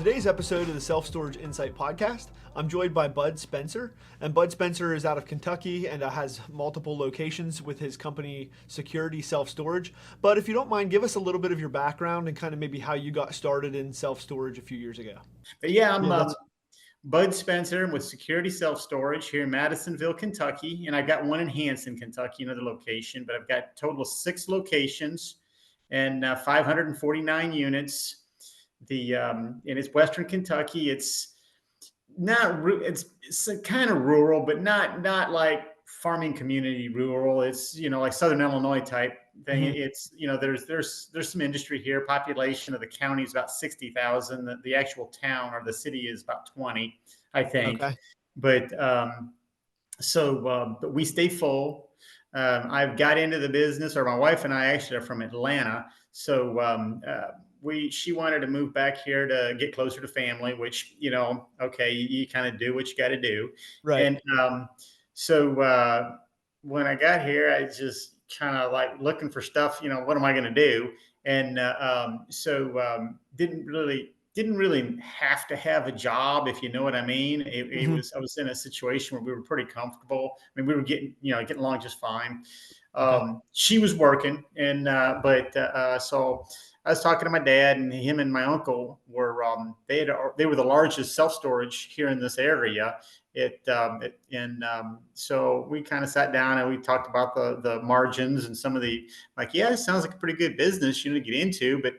today's episode of the Self Storage Insight podcast, I'm joined by Bud Spencer. And Bud Spencer is out of Kentucky and has multiple locations with his company, Security Self Storage. But if you don't mind, give us a little bit of your background and kind of maybe how you got started in self storage a few years ago. I'm Bud Spencer with Security Self Storage here in Madisonville, Kentucky. And I've got one in Hanson, Kentucky, another location, but I've got a total of 6 locations and 549 units. And it's Western Kentucky. It's it's kind of rural, but not like farming community rural. It's, like Southern Illinois type thing. Mhm. It's, there's some industry here. Population of the county is about 60,000. The actual town or the city is about 20, I think. Okay. But but we stay full. I've got into the business, or my wife and I actually are from Atlanta. So she wanted to move back here to get closer to family, which, okay, you kind of do what you got to do. Right. And when I got here, I just kind of like looking for stuff, what am I going to do? And didn't really have to have a job, if you know what I mean. I was in a situation where we were pretty comfortable. I mean, we were getting along just fine. Okay. She was working, so I was talking to my dad, and him and my uncle were they were the largest self storage here in this area. So we kind of sat down and we talked about the margins and some of the, like, yeah, it sounds like a pretty good business, to get into, but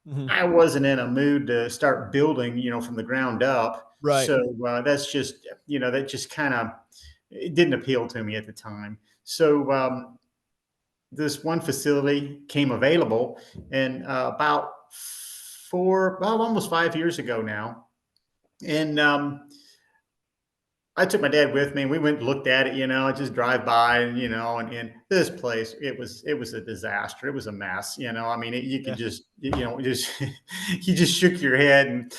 Mhm. I wasn't in a mood to start building, from the ground up. Right. So that's just, that just kind of, it didn't appeal to me at the time. So this one facility came available, and almost 5 years ago now. And I took my dad with me, and we went and looked at it, just drive by, and this place, it was a disaster. It was a mess. I mean, you could Yeah. just, you just shook your head.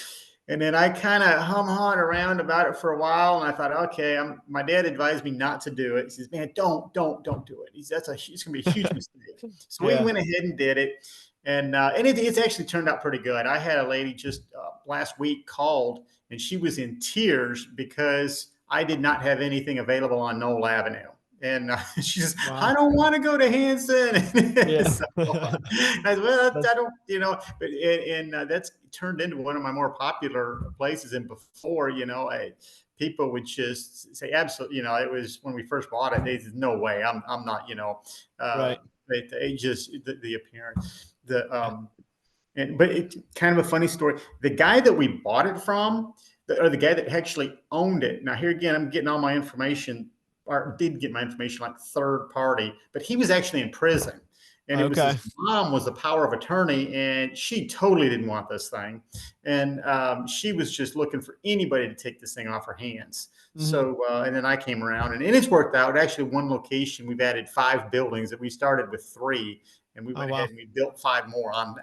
And then I kind of hawed around about it for a while, and I thought, okay, my dad advised me not to do it. He says, man, don't do it. It's going to be a huge mistake. So we Yeah. went ahead and did it. And it's actually turned out pretty good. I had a lady just last week called, and she was in tears because I did not have anything available on Knoll Avenue. And she says, I Wow. don't want to go to Hanson. Yeah. So I said, well, That's I don't, but that's turned into one of my more popular places. And before, people would just say, absolutely, it was when we first bought it, they said, no way, I'm not, right. they just, the appearance, Yeah. but it's kind of a funny story. The guy that we bought it from, or the guy that actually owned it. Now, here again, I'm getting all my information, or did get my information like third party, but he was actually in prison. And it was Okay. his mom was the power of attorney, and she totally didn't want this thing. And she was just looking for anybody to take this thing off her hands. Mhm. So, and then I came around, and it's worked out. Actually, one location, we've added 5 buildings that we started with 3, and we Oh, went wow. ahead and we built 5 more on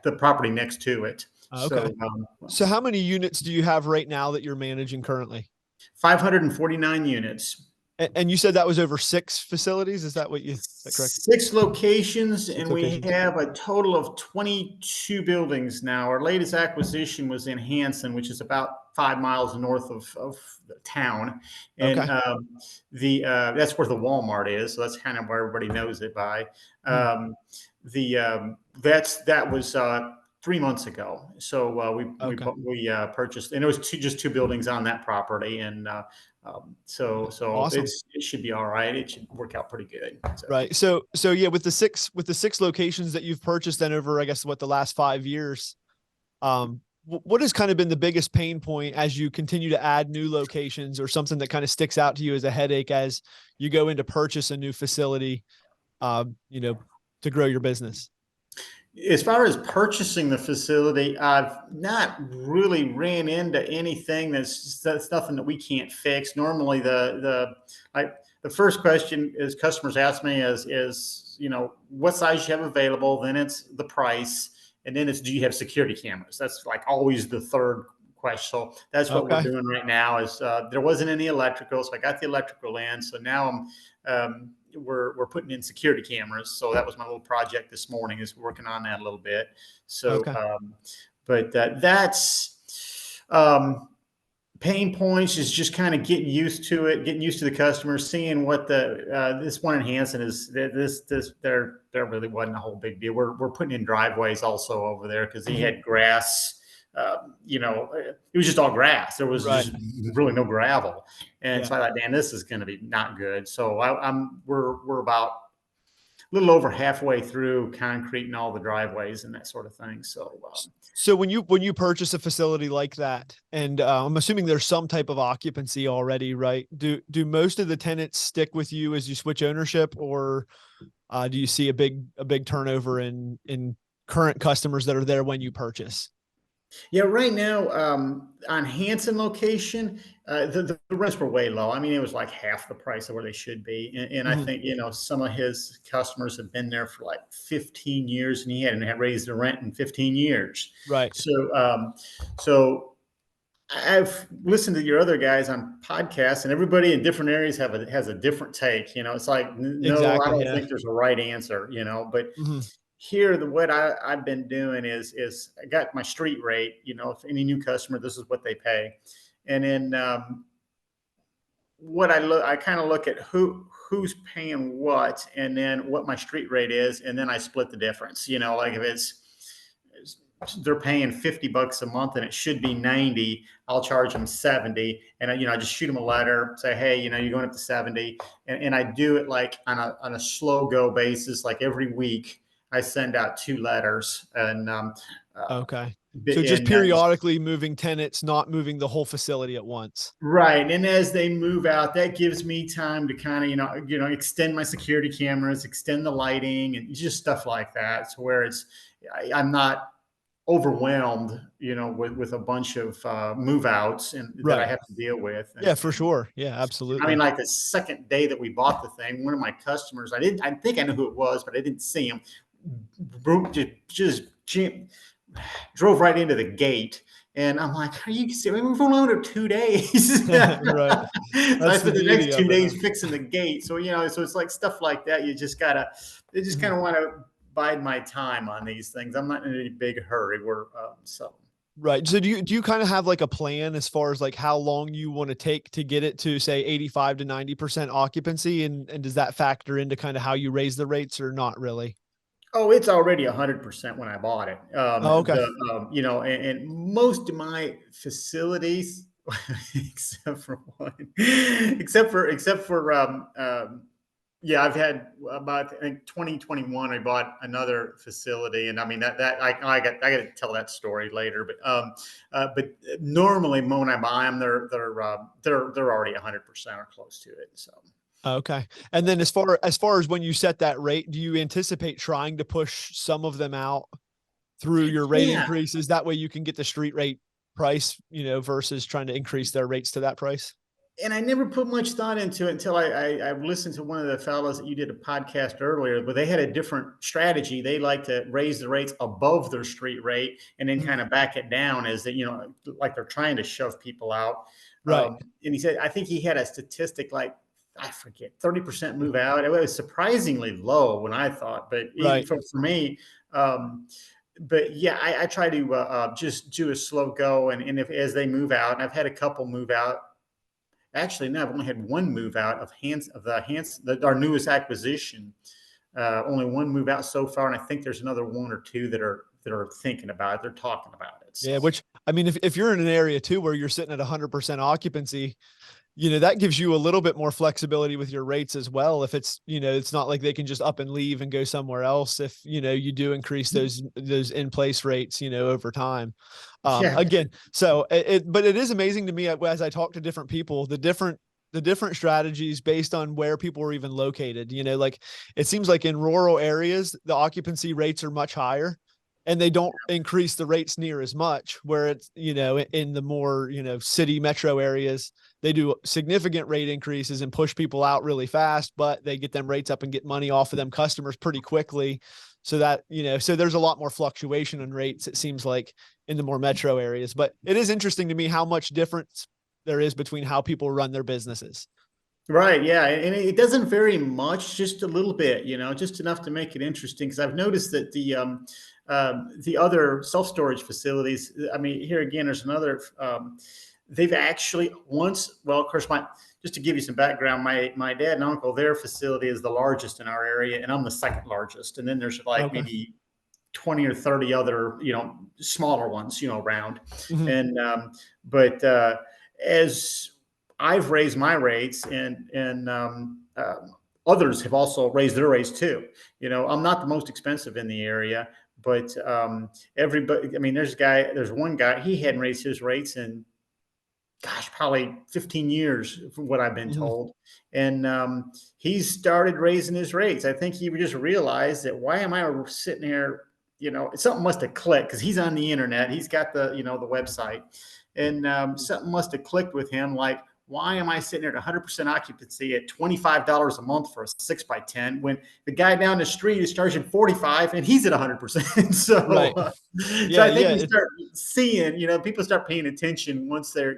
the property next to it. Okay. So So how many units do you have right now that you're managing currently? 549 units, And you said that was over 6 facilities? Is that correct? 6 locations, 6 and we locations. have a total of 22 buildings now. Our latest acquisition was in Hanson, which is about 5 miles north of the town. And Okay. that's where the Walmart is. So that's kind of where everybody knows it by. Mhm. Um, that was 3 months ago. So Okay. we purchased, and it was just 2 buildings on that property, and Awesome. it should be all right. It should work out pretty good. So Right. So yeah, with the 6 locations that you've purchased then over, I guess, what, the last 5 years, what has kind of been the biggest pain point as you continue to add new locations, or something that kind of sticks out to you as a headache as you go in to purchase a new facility, you know, to grow your business? as far as purchasing the facility, I've not really ran into anything that's nothing that we can't fix. Normally, the first question is customers ask me is what size you have available. Then it's the price, and then it's do you have security cameras. That's like always the third question. So that's what we're Okay. doing right now. Is there wasn't any electrical, so I got the electrical in. So now we're putting in security cameras. So that was my little project this morning, is working on that a little bit. So, Okay. But pain points is just kind of getting used to it, getting used to the customers, seeing what this one in Hanson is. There really wasn't a whole big deal. We're putting in driveways also over there because he had grass. It was just all grass. There was just really no gravel, and so I thought, man, this is going to be not good. So we're about a little over halfway through concreting all the driveways and that sort of thing. So when you purchase a facility like that, and I'm assuming there's some type of occupancy already, right? Do most of the tenants stick with you as you switch ownership, or do you see a big turnover in current customers that are there when you purchase? Yeah, right now on Hanson location, the rents were way low. I mean, it was like half the price of where they should be. And I think, some of his customers have been there for like 15 years and he hadn't raised the rent in 15 years. Right. So I've listened to your other guys on podcasts, and everybody in different areas has a different take. It's like, no, Exactly, I don't think there's a right answer, but here, what I've been doing is I got my street rate. If any new customer, this is what they pay, and then I kind of look at who's paying what, and then what my street rate is, and then I split the difference. Like if they're paying $50 a month and it should be 90, I'll charge them 70, and I just shoot them a letter, say, hey, you're going up to 70, and I do it like on a slow go basis, like every week. I send out 2 letters, and okay. So just periodically moving tenants, not moving the whole facility at once. Right. And as they move out, that gives me time to kind of, extend my security cameras, extend the lighting, and just stuff like that. So where I'm not overwhelmed, with a bunch of move outs that I have to deal with. Yeah, for sure. Yeah, absolutely. I mean, like the second day that we bought the thing, one of my customers, I think I knew who it was, but I didn't see him. Just drove right into the gate, and I'm like, "Are you serious? We've only owned it 2 days." Right. So I spent the next 2 days fixing the gate. So so it's like stuff like that. You just kind of want to bide my time on these things. I'm not in any big hurry. Right. So do you kind of have like a plan as far as like how long you want to take to get it to say 85 to 90% occupancy, and does that factor into kind of how you raise the rates or not really? Oh, it's already 100% when I bought it. Okay. And most of my facilities, except for one, I've had about, I think 2021, I bought another facility, and I mean that I got to tell that story later. But normally when I buy them, they're already 100% or close to it. So. Okay. And then as far as when you set that rate, do you anticipate trying to push some of them out through your rate increases? That way you can get the street rate price, versus trying to increase their rates to that price. And I never put much thought into it until I listened to one of the fellows that you did a podcast earlier, but they had a different strategy. They like to raise the rates above their street rate and then kind of back it down as that, like they're trying to shove people out. Right. And he said, I think he had a statistic like, I forget, 30% move out. It was surprisingly low when I thought, but even for me, but yeah, I try to just do a slow go. And as they move out, and I've had a couple move out. Actually, no, I've only had one move out of our newest acquisition. Only one move out so far, and I think there's another 1 or 2 that are thinking about it. They're talking about it. So. Yeah, which I mean, if you're in an area too where you're sitting at 100% occupancy, that gives you a little bit more flexibility with your rates as well. If it's, it's not like they can just up and leave and go somewhere else. If, you do increase those in-place rates, over time. Again, so but it is amazing to me as I talk to different people, the different strategies based on where people are even located. Like it seems like in rural areas, the occupancy rates are much higher. And they don't increase the rates near as much, where it's, in the more, city metro areas, they do significant rate increases and push people out really fast, but they get them rates up and get money off of them customers pretty quickly. So that, so there's a lot more fluctuation in rates, it seems like, in the more metro areas. But it is interesting to me how much difference there is between how people run their businesses. Right. Yeah. And it doesn't vary much, just a little bit, just enough to make it interesting. Because I've noticed that the other self storage facilities, I mean, here again, there's another, they've actually once, well, of course, just to give you some background, my dad and uncle, their facility is the largest in our area, and I'm the second largest. And then there's like Okay. maybe 20 or 30 other, smaller ones, around. Mhm. And, but, as I've raised my rates and others have also raised their rates too. I'm not the most expensive in the area, but everybody, I mean, there's one guy, he hadn't raised his rates in, gosh, probably 15 years from what I've been Mhm. told. And he's started raising his rates. I think he just realized that why am I sitting here? Something must have clicked because he's on the internet. He's got the website, and something must have clicked with him. Like, why am I sitting here at 100% occupancy at $25 a month for a 6x10 when the guy down the street is charging 45 and he's at 100%? So, Right. so Yeah. I think Yeah. we start seeing, people start paying attention once they're,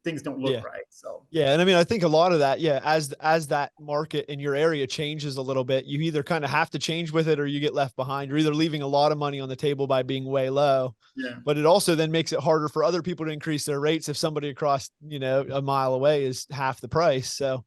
things don't look Yeah. right. So, Yeah, and I mean, I think a lot of that, yeah, as that market in your area changes a little bit, you either kind of have to change with it or you get left behind. You're either leaving a lot of money on the table by being way low, yeah. but it also then makes it harder for other people to increase their rates if somebody across, a mile away is half the price. So,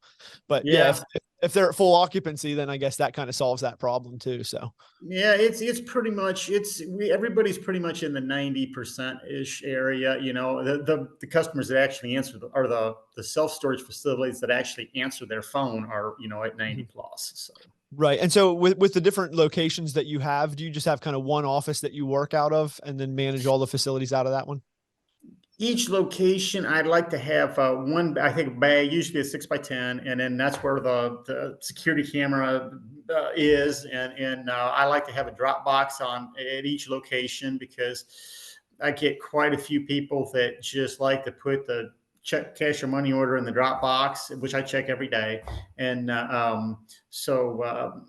but yeah, Yeah. if they're at full occupancy, then I guess that kind of solves that problem too. So, Yeah, it's pretty much everybody's pretty much in the 90% ish area. The customers that actually answer are the self storage facilities that actually answer their phone are at 90 mhm. plus. So Right. And so with the different locations that you have, do you just have kind of one office that you work out of and then manage all the facilities out of that one? each location, I'd like to have one, I think, bag, usually a 6x10, and then that's where the security camera is. And I like to have a drop box on at each location because I get quite a few people that just like to put the check, cash, or money order in the drop box, which I check every day. And so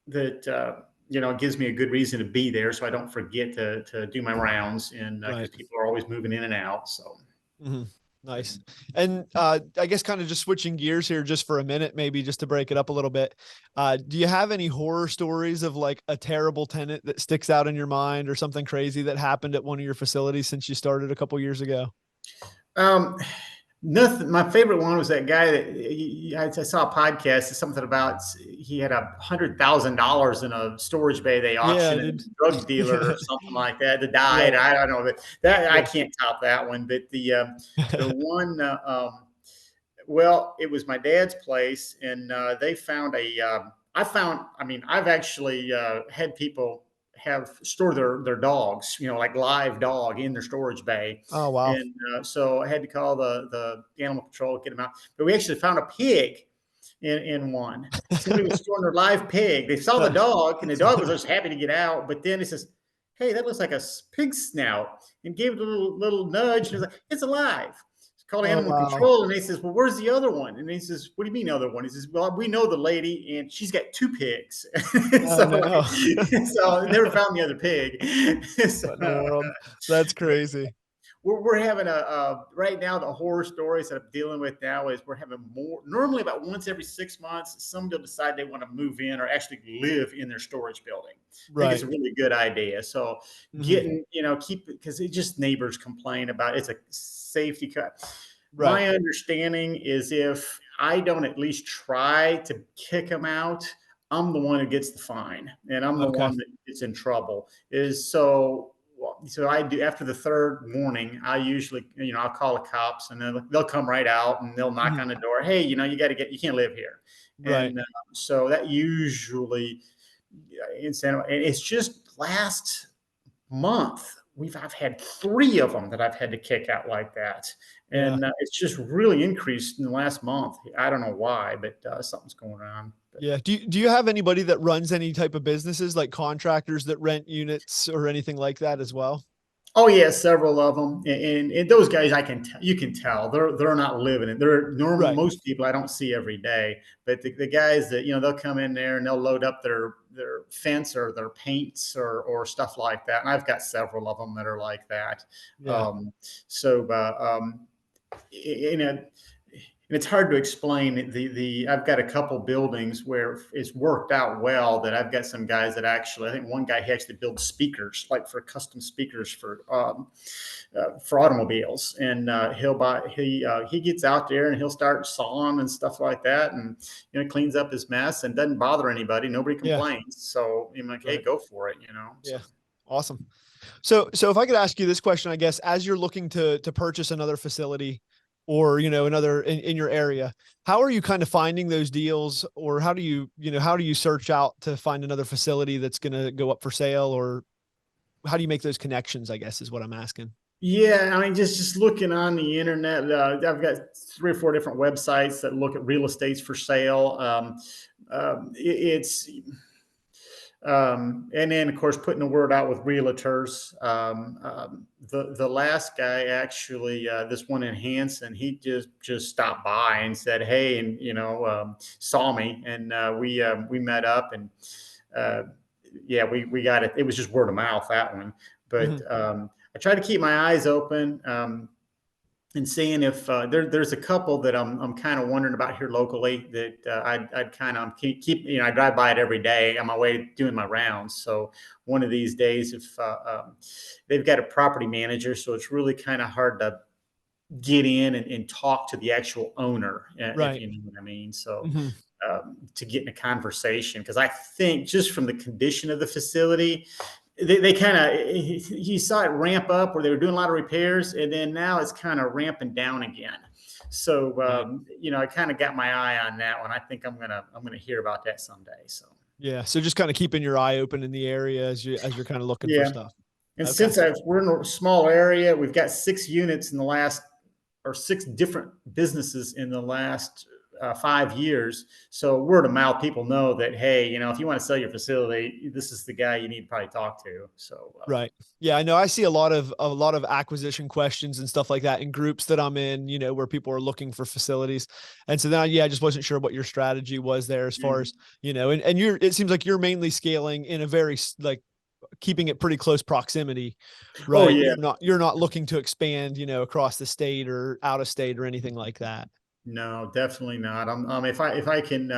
that it gives me a good reason to be there, so I don't forget to do my rounds, and because Right. people are always moving in and out. So Mhm. Nice. And I guess kind of just switching gears here just for a minute, maybe just to break it up a little bit. Do you have any horror stories of like a terrible tenant that sticks out in your mind or something crazy that happened at one of your facilities since you started a couple years ago? um, nothing. My favorite one was that guy that I saw a podcast. Something about he had $100,000 in a storage bay they Yeah, auctioned, and dude. a drug dealer or something like that that died. Right. I don't know, but that I Yeah. can't top that one. But the one. Well, it was my dad's place, and they found a. I found. I mean, I've actually had people have store their dogs, like live dog in their storage bay, Oh, wow. and so I had to call the animal control to get them out. But we actually found a pig in one. Somebody was storing their live pig. They saw the dog, and the dog was just happy to get out. But then it says, "Hey, that looks like a pig snout," and gave it a little nudge, and it was like, "It's alive." Called Oh, animal wow. control, and he says, "Well, where's the other one?" And he says, "What do you mean other one?" He says, "Well, we know the lady, and she's got two pigs." Oh, so, no. so never found the other pig. so, What in the world? That's but crazy. we're having right now, the horror stories that I'm dealing with now is we're having more, normally about once every 6 months somebody will decide they want to move in or actually live in their storage building. I think it's Right. a really good idea. So Mhm. getting, keep, because it just, neighbors complain about it's a safety cut. Right. My understanding is if I don't at least try to kick them out, I'm the one who gets the fine, and I'm the Okay. one that gets in trouble. Is so so I do, after the third warning, I usually, I'll call the cops, and they'll come right out and they'll knock Mhm. on the door. Hey, you can't live here. Right. And so that usually, and it's just last month I've had three of them that I've had to kick out like that. Yeah. And it's just really increased in the last month. I don't know why, but something's going on. But Yeah. Do you have anybody that runs any type of businesses like contractors that rent units or anything like that as well? oh yeah, several of them, and those guys, you can tell they're not living it. They're normal. Right. Most people I don't see every day, but the guys that, they'll come in there and they'll load up their fence or their paints or stuff like that. And I've got several of them that are like that. Yeah. Um, so, you know, and it's hard to explain the I've got a couple buildings where it's worked out well, that I've got some guys that actually, I think one guy, he actually builds speakers, like for custom speakers for automobiles, and he gets out there and he'll start sawing and stuff like that, and cleans up his mess and doesn't bother anybody. Nobody Yeah. complains. So I'm like, hey, Right. go for it, Yeah. So Awesome. So if I could ask you this question, I guess, as you're looking to purchase another facility or, another in your area, how are you kind of finding those deals, or how do you search out to find another facility that's going to go up for sale, or how do you make those connections, I guess, is what I'm asking. yeah, I mean, just looking on the internet, I've got 3 or 4 different websites that look at real estates for sale. It's and then of course putting the word out with realtors. The last guy actually, this one in Hanson, he just stopped by and said hey, and saw me, and we met up, and uh, yeah, we got it. It was just word of mouth, that one. But Mhm. I try to keep my eyes open. And seeing if there's a couple that I'm kind of wondering about here locally, that I'd kind of keep, I drive by it every day on my way doing my rounds. So one of these days, if they've got a property manager, so it's really kind of hard to get in and talk to the actual owner, if Right. you know what I mean. So Mhm. to get in a conversation, because I think just from the condition of the facility, they kind of, you saw it ramp up where they were doing a lot of repairs, and then now it's kind of ramping down again. So Right. I kind of got my eye on that one. I think I'm gonna hear about that someday. So Yeah. So just kind of keeping your eye open in the area as you're kind of looking for yeah, stuff. and Okay. since we're in a small area, we've got 6 units in the last, or 6 different businesses in the last 5 years. So word of mouth, people know that, hey, if you want to sell your facility, this is the guy you need to probably talk to. So Right. Yeah, I know. I see a lot of acquisition questions and stuff like that in groups that I'm in, where people are looking for facilities. And so then, yeah, I just wasn't sure what your strategy was there as far mhm. as, and it seems like you're mainly scaling in a very like keeping it pretty close proximity, Oh right? yeah. You're not looking to expand, across the state or out of state or anything like that. No, definitely not. If I can,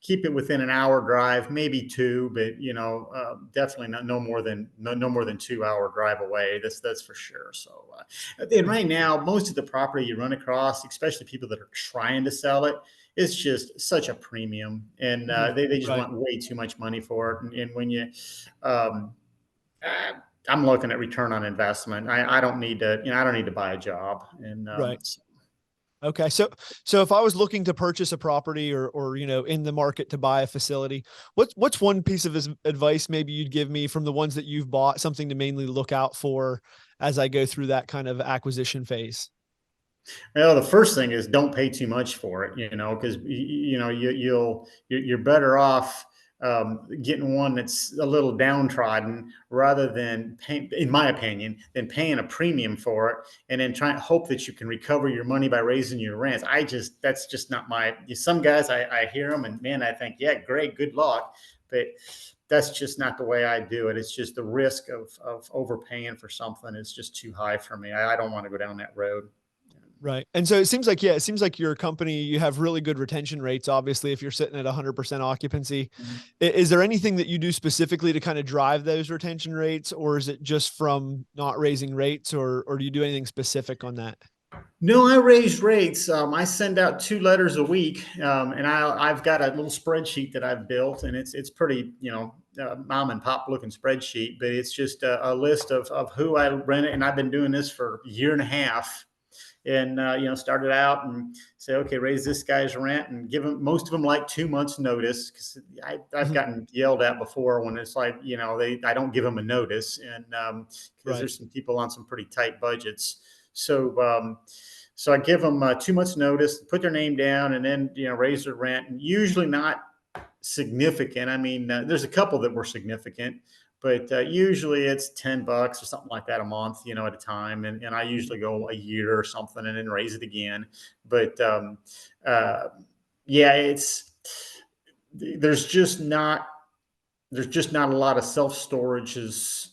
keep it within an hour drive, maybe two, but definitely not no more than 2 hour drive away. That's for sure. So, and Mm. right now, most of the property you run across, especially people that are trying to sell it, it's just such a premium, and Mhm. they just Right. want way too much money for it. And when um, uh, I'm looking at return on investment. I don't need to, I don't need to buy a job, and Right. Okay. So if I was looking to purchase a property or in the market to buy a facility, what's one piece of advice maybe you'd give me from the ones that you've bought, something to mainly look out for as I go through that kind of acquisition phase? Well, the first thing is don't pay too much for it, because you're better off getting one that's a little downtrodden, rather than paying, in my opinion, than paying a premium for it and then trying to hope that you can recover your money by raising your rents. That's just not my. Some guys, I hear them, and man, I think, yeah, great, good luck, but that's just not the way I do it. It's just the risk of overpaying for something is just too high for me. I don't want to go down that road. Right. And so it seems like, yeah, it seems like your company, you have really good retention rates. Obviously, if you're sitting at 100% occupancy, is there anything that you do specifically to kind of drive those retention rates, or is it just from not raising rates, or do you do anything specific on that? No, I raise rates. I send out 2 letters a week, and I've got a little spreadsheet that I've built, and it's pretty, mom and pop looking spreadsheet, but it's just a list of who I rent it, and I've been doing this for a year and a half, and started out and say, okay, raise this guy's rent, and give them, most of them like 2 months notice, because I've Mhm. gotten yelled at before when it's like, I don't give them a notice, and because Right. there's some people on some pretty tight budgets. So I give them 2 months notice, put their name down, and then raise their rent. And usually not significant. I mean, there's a couple that were significant, but usually it's $10 or something like that a month, at a time. And I usually go a year or something and then raise it again. But uh, yeah, there's just not there's just not a lot of self storages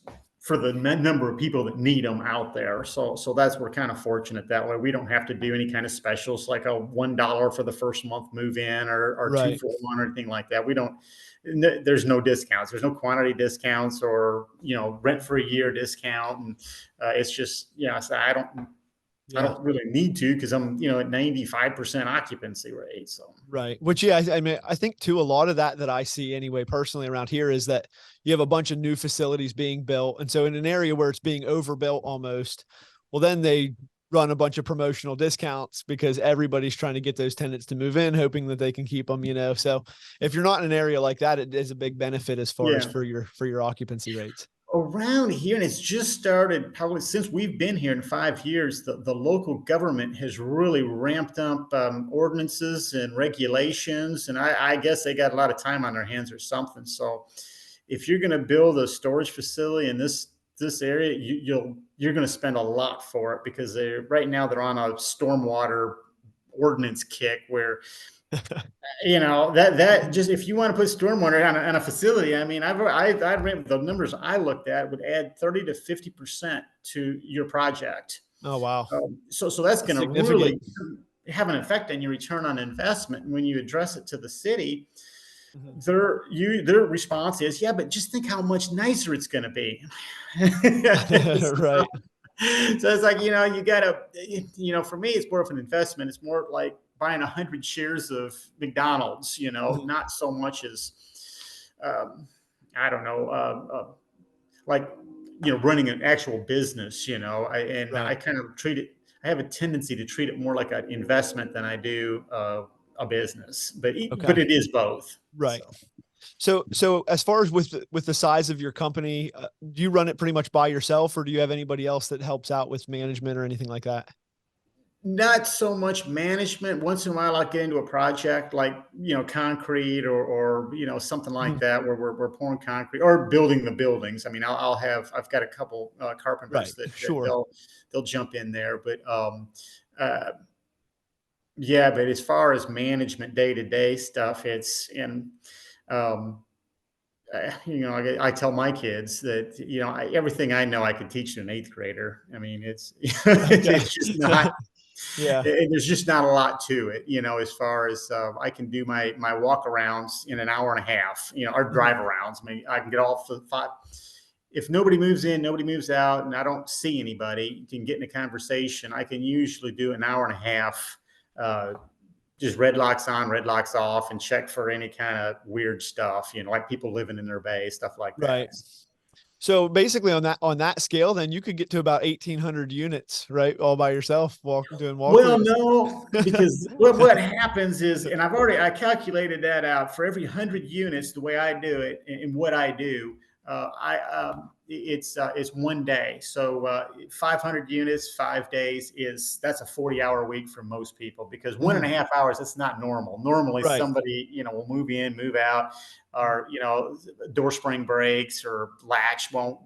for the number of people that need them out there. So that's, we're kind of fortunate that way. We don't have to do any kind of specials like a $1 for the first month move in, or two Right. for one or anything like that. We don't. There's no discounts. There's no quantity discounts, or rent for a year discount, and it's just So I Yeah. don't really need to, because I'm at 95% occupancy rate. So Right. Which, yeah, I mean, I think too, a lot of that I see anyway, personally around here, is that you have a bunch of new facilities being built. And so in an area where it's being overbuilt almost, well, then they run a bunch of promotional discounts because everybody's trying to get those tenants to move in, hoping that they can keep them. So if you're not in an area like that, it is a big benefit as far as yeah. for your occupancy rates. Around here, and it's just started probably since we've been here in 5 years, the local government has really ramped up ordinances and regulations, and I guess they got a lot of time on their hands or something. So if you're going to build a storage facility in this area, you're going to spend a lot for it, because right now they're on a stormwater ordinance kick where that just, if you want to put stormwater on a facility, I mean, I've read the numbers I looked at would add 30 to 50% to your project. Oh, wow. So that's That's going to significant. really have an effect on your return on investment. And when you address it to the city, Mhm. their response is, yeah, but just think how much nicer it's going to be. Right. So it's like, you gotta, for me, it's more of an investment. It's more like buying 100 shares of McDonald's, Mhm. not so much as, I don't know, like, running an actual business, and I Right. kind of I have a tendency to treat it more like an investment than I do a business, but Okay. it is both. Right. So. So as far as with the size of your company, do you run it pretty much by yourself, or do you have anybody else that helps out with management or anything like that? Not so much management. Once in a while, I'll get into a project like, concrete, or something like Mhm. that, where we're pouring concrete or building the buildings. I mean, I've got a couple carpenters Right. that Sure. they'll jump in there. But uh, yeah, but as far as management, day to day stuff, it's in. Um, I tell my kids that everything I know I could teach to an eighth grader. I mean, it's Okay. it's just not. Yeah. There's just not a lot to it, as far as I can do my walk arounds in an hour and a half, or drive Mhm. arounds. I mean, I can get off the five. If nobody moves in, nobody moves out, and I don't see anybody, you can get in a conversation. I can usually do an hour and a half, uh, just red locks on, red locks off, and check for any kind of weird stuff, like people living in their bay, stuff like Right. that. So basically on that scale, then you could get to about 1,800 units, right? All by yourself, doing Well, walkthroughs. no, because what happens is, and I calculated that out, for every 100 units, the way I do it and what I do, it's one day. So 500 units, 5 days, that's a 40-hour week for most people, because one and Mhm. a half hours, that's not normal. Normally Right. somebody, will move in, move out, or, door spring breaks, or latch won't,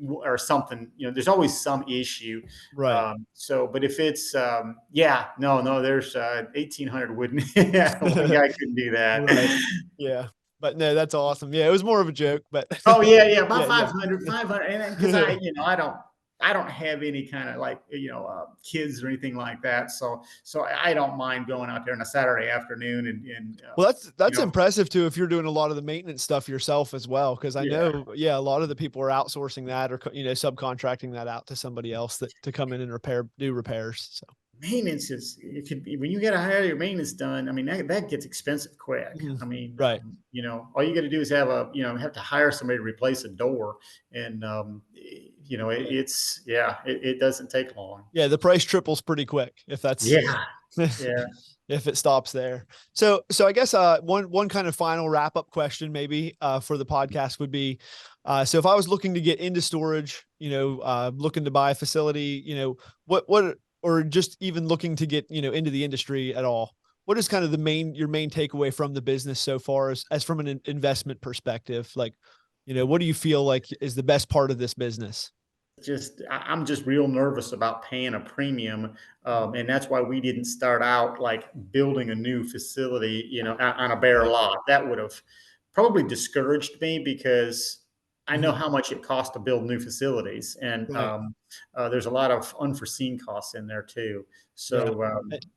or something, there's always some issue. Right. But if it's, yeah, no, there's 1,800 wouldn't, yeah, one guy couldn't do that. Right. Yeah. But no, that's awesome. Yeah, it was more of a joke, but Oh yeah, about yeah, yeah. 500, and because I don't have any kind of, like, kids or anything like that. So I don't mind going out there on a Saturday afternoon, and Well, you that's know, impressive too if you're doing a lot of the maintenance stuff yourself as well, because I yeah. know, yeah, a lot of the people are outsourcing that, or subcontracting that out to somebody else that to come in and do repairs. So Maintenance it could be, when you got to hire your maintenance done. I mean, that gets expensive quick. Mhm. I mean, Right. all you got to do is have to hire somebody to replace a door, and Yeah. it doesn't take long. Yeah, the price triples pretty quick if that's Yeah, yeah. if it stops there. So I guess one kind of final wrap up question maybe for the podcast would be, so if I was looking to get into storage, looking to buy a facility, what or just even looking to get into the industry at all, what is kind of your main takeaway from the business so far, as from an investment perspective? Like, what do you feel like is the best part of this business? I'm just real nervous about paying a premium, and that's why we didn't start out like building a new facility, on a bare lot. That would have probably discouraged me, because I know how much it costs to build new facilities, and Right. there's a lot of unforeseen costs in there too. So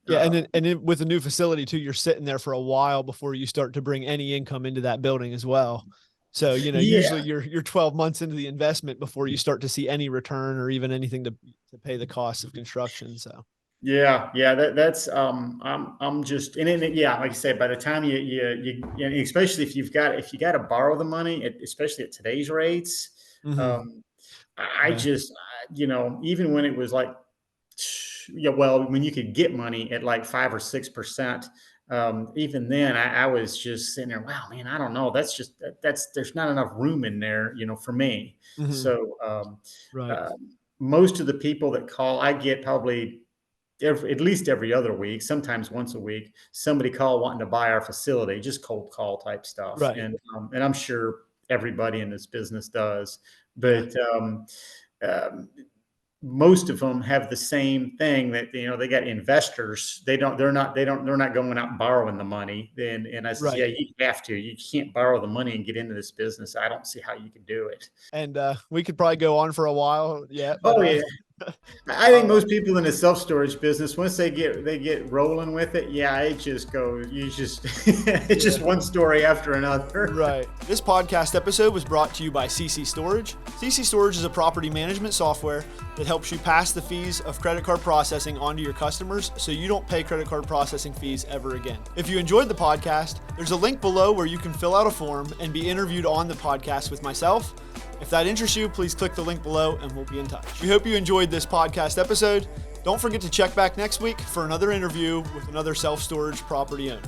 Yeah, and then with a new facility too, you're sitting there for a while before you start to bring any income into that building as well. So, yeah, usually you're 12 months into the investment before you start to see any return or even anything to pay the cost of construction. So, yeah. That's I'm just yeah, like I say, by the time and especially if you got to borrow the money, especially at today's rates, mhm, um, I yeah, just even when it was like yeah, well, when you could get money at like 5 or 6%, even then, I was just sitting there. Wow, man, I don't know. That's there's not enough room in there, for me. mhm, So right, uh, most of the people that call, I get probably at least every other week, sometimes once a week, somebody call wanting to buy our facility, just cold call type stuff, right, and I'm sure everybody in this business does, yeah, but. Um, most of them have the same thing that they got investors. They're not going out and borrowing the money. And I says, yeah, right. you have to. You can't borrow the money and get into this business. I don't see how you can do it. And we could probably go on for a while yet, but Oh yeah. I think uh, most people in the self storage business, once they get rolling with it, yeah, it just goes. You just it's yeah. just one story after another. Right. This podcast episode was brought to you by CC Storage. CC Storage is a property management software that helps you pass the fees of credit card processing onto your customers so you don't pay credit card processing fees ever again. If you enjoyed the podcast, there's a link below where you can fill out a form and be interviewed on the podcast with myself. If that interests you, please click the link below and we'll be in touch. We hope you enjoyed this podcast episode. Don't forget to check back next week for another interview with another self-storage property owner.